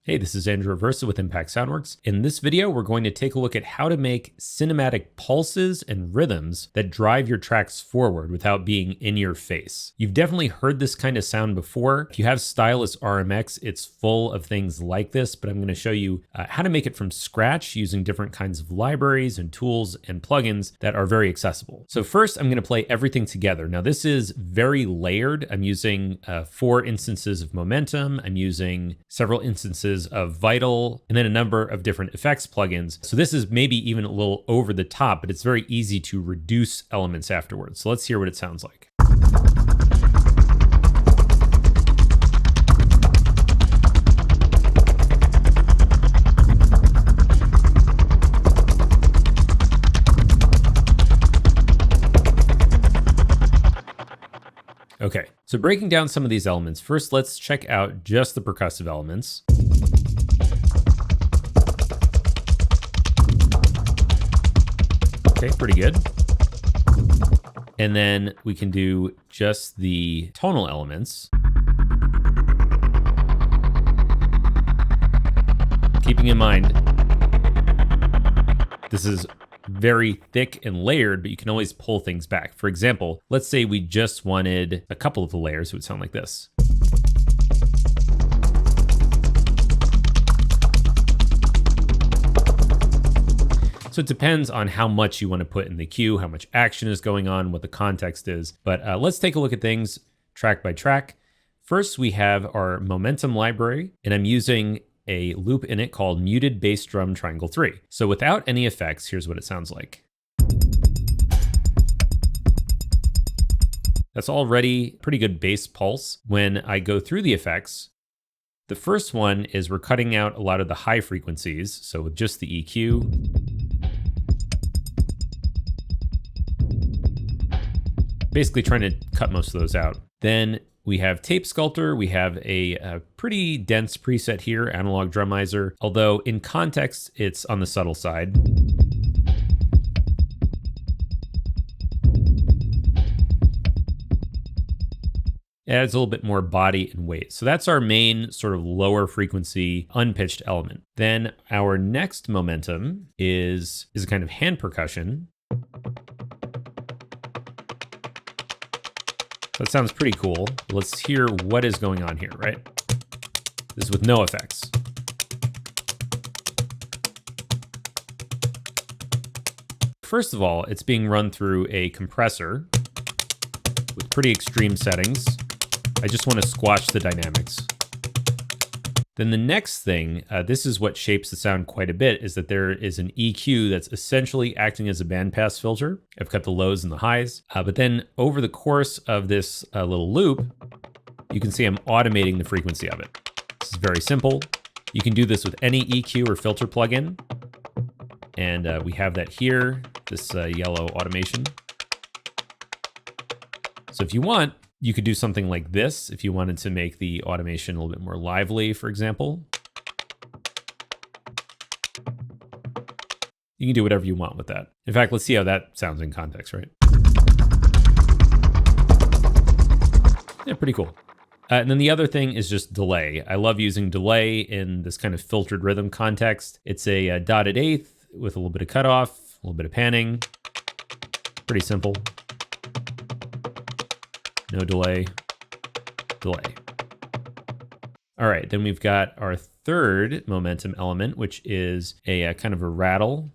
Hey, this is Andrew Aversa with Impact Soundworks. In this video, we're going to take a look at how to make cinematic pulses and rhythms that drive your tracks forward without being in your face. You've definitely heard this kind of sound before. If you have Stylus RMX, it's full of things like this, but I'm going to show you how to make it from scratch using different kinds of libraries and tools and plugins that are very accessible. So first, I'm going to play everything together. Now, this is very layered. I'm using 4 instances of momentum. I'm using several instances of Vital, and then a number of different effects plugins. So this is maybe even a little over the top, but it's very easy to reduce elements afterwards. So let's hear what it sounds like. Okay, so breaking down some of these elements, first let's check out just the percussive elements. Okay, pretty good. And then we can do just the tonal elements. Keeping in mind, this is very thick and layered, but you can always pull things back. For example, let's say we just wanted a couple of the layers, it would sound like this. So it depends on how much you want to put in the cue, how much action is going on, what the context is. But let's take a look at things track by track. First, we have our momentum library, and I'm using a loop in it called muted bass drum triangle 3. So without any effects, here's what it sounds like. That's already pretty good bass pulse. When I go through the effects, the first one is we're cutting out a lot of the high frequencies. So with just the EQ, basically trying to cut most of those out. Then we have Tape Sculptor. We have a pretty dense preset here, Analog Drumizer, although in context, it's on the subtle side. It adds a little bit more body and weight. So that's our main sort of lower frequency, unpitched element. Then our next momentum is a kind of hand percussion. That sounds pretty cool. Let's hear what is going on here, right? This is with no effects. First of all, it's being run through a compressor with pretty extreme settings. I just want to squash the dynamics. Then the next thing, this is what shapes the sound quite a bit, is that there is an EQ that's essentially acting as a bandpass filter. I've cut the lows and the highs, but then over the course of this little loop, you can see I'm automating the frequency of it. This is very simple. You can do this with any EQ or filter plugin. And we have that here, this yellow automation. So if you want, you could do something like this if you wanted to make the automation a little bit more lively, for example. You can do whatever you want with that. In fact, let's see how that sounds in context, right? Yeah, pretty cool. And then the other thing is just delay. I love using delay in this kind of filtered rhythm context. It's a dotted eighth with a little bit of cutoff, a little bit of panning. Pretty simple. No delay, delay. All right, then we've got our third momentum element, which is a kind of a rattle.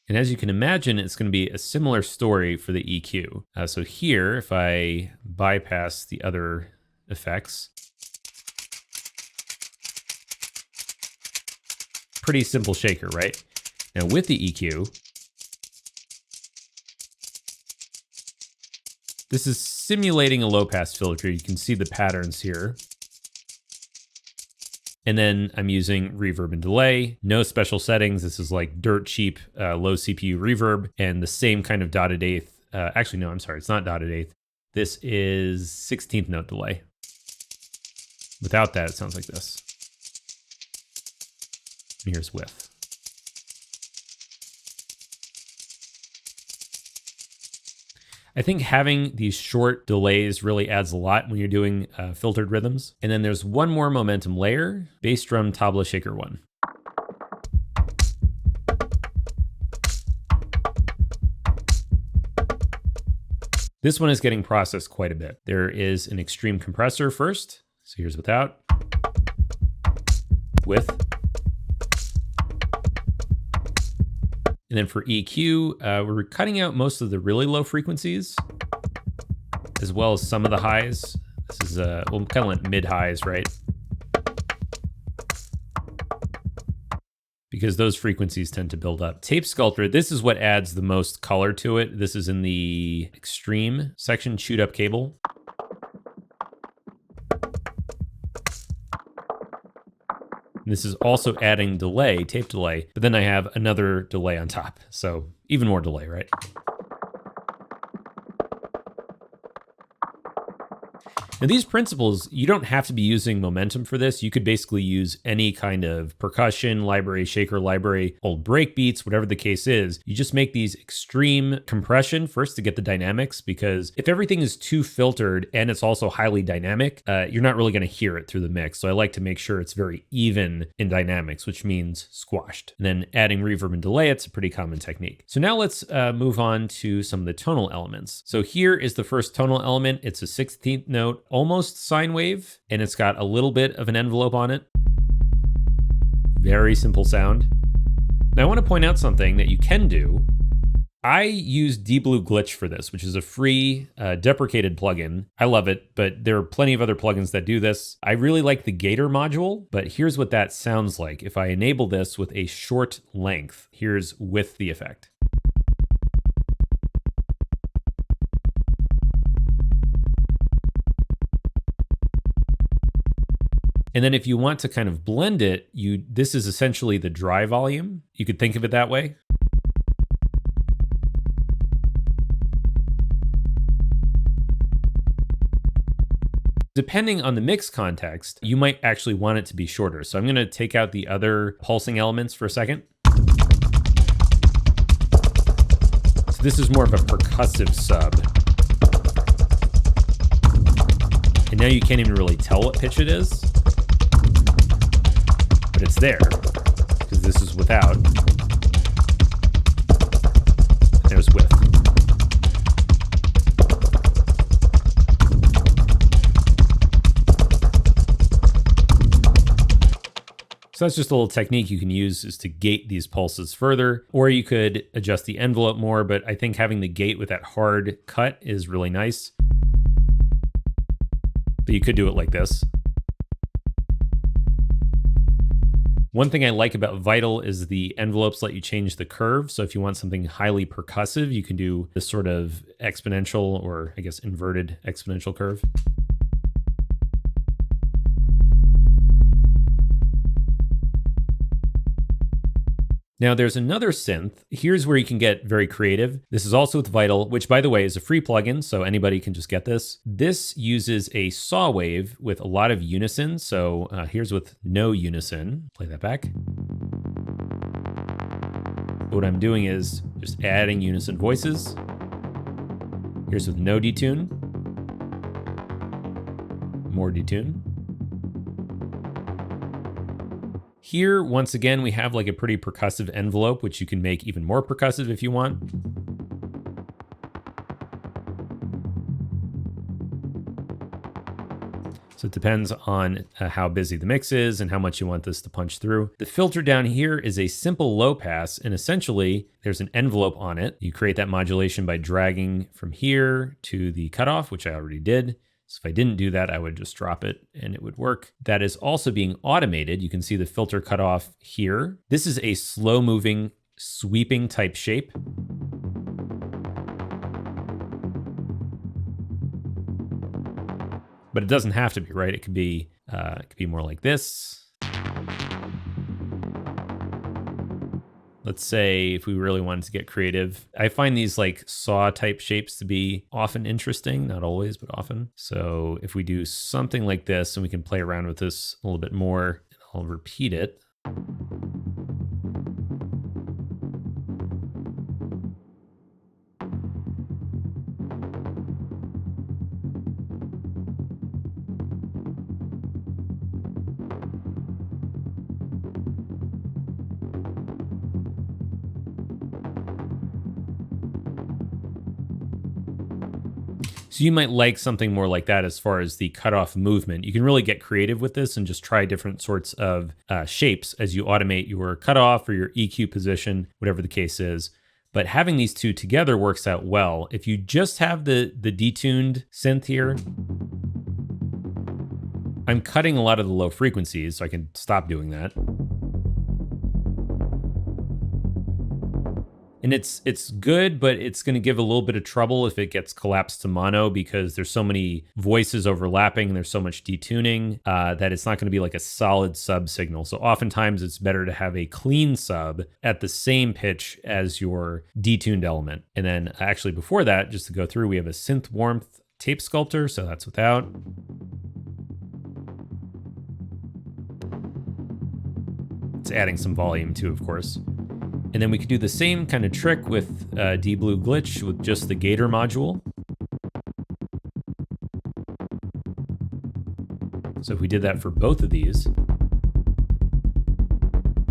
And as you can imagine, it's going to be a similar story for the EQ. So here, if I bypass the other effects, pretty simple shaker, right? Now with the EQ, this is simulating a low pass filter. You can see the patterns here. And then I'm using reverb and delay, no special settings. This is like dirt cheap, low CPU reverb, and the same kind of dotted eighth. Actually, no, I'm sorry, it's not dotted eighth. This is 16th note delay. Without that, it sounds like this. And here's width. I think having these short delays really adds a lot when you're doing filtered rhythms. And then there's one more momentum layer, bass drum tabla shaker 1. This one is getting processed quite a bit. There is an extreme compressor first. So here's without, with. And then for EQ, we're cutting out most of the really low frequencies, as well as some of the highs. This is, we'll kind of like mid highs, right? Because those frequencies tend to build up. Tape Sculptor, this is what adds the most color to it. This is in the extreme section, chewed up cable. This is also adding delay, tape delay, but then I have another delay on top. So even more delay, right? Now these principles, you don't have to be using momentum for this. You could basically use any kind of percussion library, shaker library, old break beats, whatever the case is. You just make these extreme compression first to get the dynamics, because if everything is too filtered and it's also highly dynamic, you're not really going to hear it through the mix. So I like to make sure it's very even in dynamics, which means squashed. And then adding reverb and delay, it's a pretty common technique. So now let's move on to some of the tonal elements. So here is the first tonal element. It's a 16th note, almost sine wave, and it's got a little bit of an envelope on it. Very simple sound. Now I want to point out something that you can do. I use dBlue Glitch for this, which is a free deprecated plugin. I love it, but there are plenty of other plugins that do this. I really like the Gator module, but here's what that sounds like if I enable this with a short length. Here's with the effect. And then if you want to kind of blend it, this is essentially the dry volume. You could think of it that way. Depending on the mix context, you might actually want it to be shorter. So I'm going to take out the other pulsing elements for a second. So this is more of a percussive sub. And now you can't even really tell what pitch it is. But it's there, because this is without. There's with. So that's just a little technique you can use, is to gate these pulses further, or you could adjust the envelope more, but I think having the gate with that hard cut is really nice. But you could do it like this. One thing I like about Vital is the envelopes let you change the curve. So if you want something highly percussive, you can do this sort of exponential, or I guess inverted exponential curve. Now there's another synth. Here's where you can get very creative. This is also with Vital, which by the way is a free plugin, so anybody can just get this. This uses a saw wave with a lot of unison. So here's with no unison. Play that back. What I'm doing is just adding unison voices. Here's with no detune. More detune. Here, once again, we have like a pretty percussive envelope, which you can make even more percussive if you want. So it depends on how busy the mix is and how much you want this to punch through. The filter down here is a simple low pass, and essentially there's an envelope on it. You create that modulation by dragging from here to the cutoff, which I already did. So if I didn't do that, I would just drop it and it would work. That is also being automated. You can see the filter cutoff here. This is a slow moving, sweeping type shape. But it doesn't have to be, right? It could be more like this. Let's say if we really wanted to get creative, I find these like saw type shapes to be often interesting, not always, but often. So if we do something like this and we can play around with this a little bit more, I'll repeat it. So you might like something more like that as far as the cutoff movement. You can really get creative with this and just try different sorts of shapes as you automate your cutoff or your EQ position, whatever the case is. But having these two together works out well. If you just have the detuned synth here, I'm cutting a lot of the low frequencies, so I can stop doing that. And it's good, but it's going to give a little bit of trouble if it gets collapsed to mono because there's so many voices overlapping and there's so much detuning that it's not going to be like a solid sub signal. So oftentimes it's better to have a clean sub at the same pitch as your detuned element. And then actually before that, just to go through, we have a synth warmth tape sculptor. So that's without. It's adding some volume too, of course. And then we could do the same kind of trick with D-Blue Glitch with just the Gator module. So if we did that for both of these,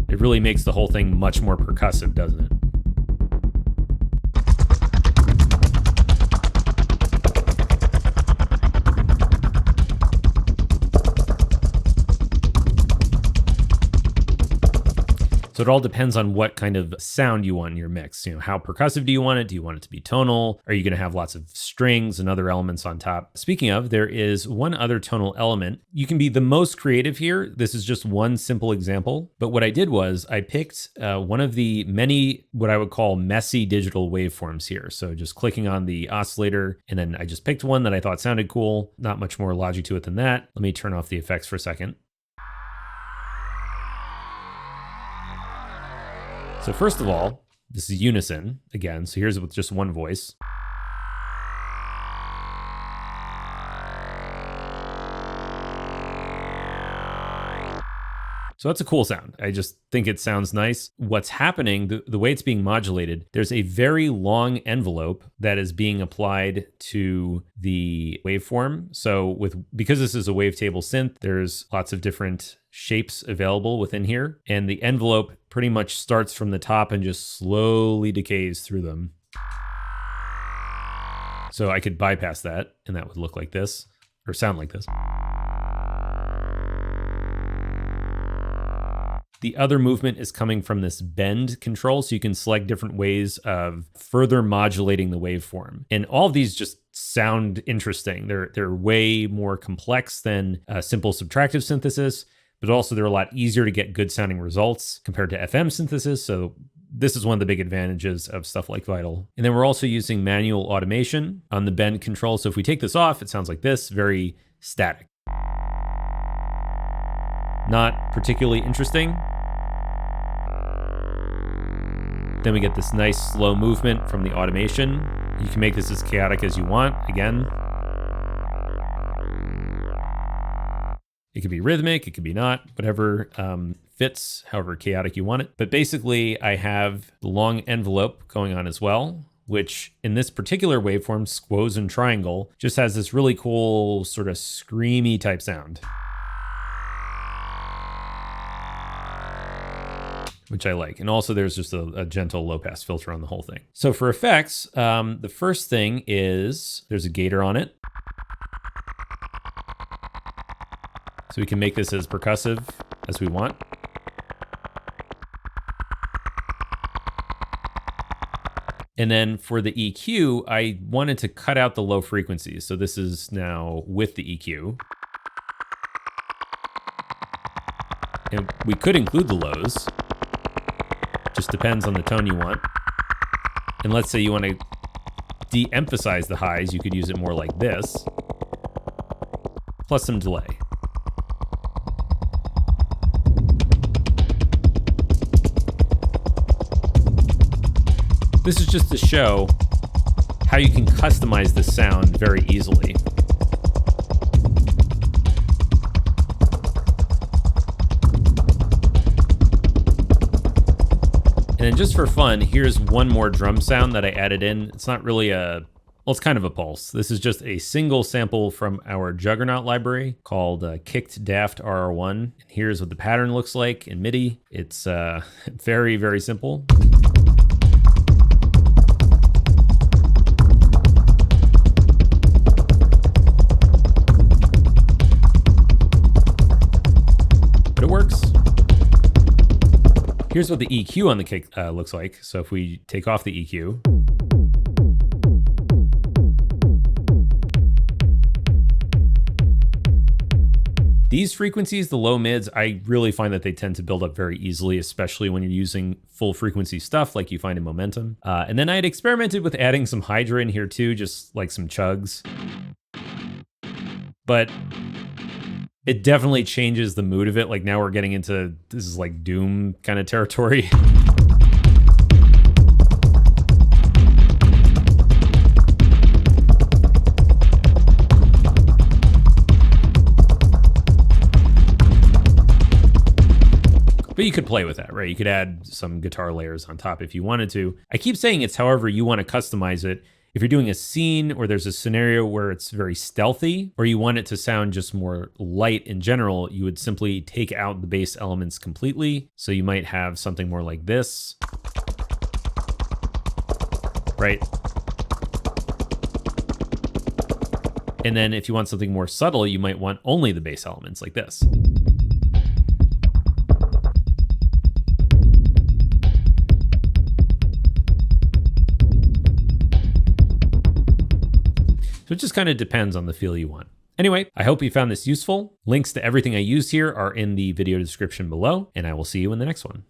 it really makes the whole thing much more percussive, doesn't it? So it all depends on what kind of sound you want in your mix. You know, how percussive do you want it? Do you want it to be tonal? Are you going to have lots of strings and other elements on top? Speaking of, there is one other tonal element. You can be the most creative here. This is just one simple example. But what I did was I picked one of the many, what I would call messy digital waveforms here. So just clicking on the oscillator, and then I just picked one that I thought sounded cool. Not much more logic to it than that. Let me turn off the effects for a second. So first of all, this is unison again. So here's with just one voice. So that's a cool sound. I just think it sounds nice. What's happening, the way it's being modulated, there's a very long envelope that is being applied to the waveform. So because this is a wavetable synth, there's lots of different shapes available within here. And the envelope pretty much starts from the top and just slowly decays through them. So I could bypass that and that would look like this or sound like this. The other movement is coming from this bend control, so you can select different ways of further modulating the waveform. And all of these just sound interesting. They're way more complex than simple subtractive synthesis, but also they're a lot easier to get good sounding results compared to FM synthesis. So this is one of the big advantages of stuff like Vital. And then we're also using manual automation on the bend control. So if we take this off, it sounds like this, very static. Not particularly interesting. Then we get this nice slow movement from the automation. You can make this as chaotic as you want. Again, it could be rhythmic, it could be not, whatever fits, however chaotic you want it. But basically I have the long envelope going on as well, which in this particular waveform, squoze and triangle, just has this really cool sort of screamy type sound, which I like. And also there's just a gentle low pass filter on the whole thing. So for effects, the first thing is there's a gator on it. So we can make this as percussive as we want. And then for the EQ, I wanted to cut out the low frequencies. So this is now with the EQ. And we could include the lows. Just depends on the tone you want. And let's say you want to de-emphasize the highs, you could use it more like this, plus some delay. This is just to show how you can customize the sound very easily. And then just for fun, here's one more drum sound that I added in. It's not really well, it's kind of a pulse. This is just a single sample from our Juggernaut library called Kicked Daft RR1. And here's what the pattern looks like in MIDI. It's very, very simple. Here's what the EQ on the kick looks like. So if we take off the EQ, these frequencies, the low mids, I really find that they tend to build up very easily, especially when you're using full frequency stuff like you find in Momentum. And then I had experimented with adding some Hydra in here too, just like some chugs. But it definitely changes the mood of it. Like now we're getting into, this is like Doom kind of territory. But you could play with that, right? You could add some guitar layers on top if you wanted to. I keep saying it's however you want to customize it. If you're doing a scene or there's a scenario where it's very stealthy, or you want it to sound just more light in general, you would simply take out the bass elements completely. So you might have something more like this, right? And then if you want something more subtle, you might want only the bass elements like this. So it just kind of depends on the feel you want. Anyway, I hope you found this useful. Links to everything I used here are in the video description below, and I will see you in the next one.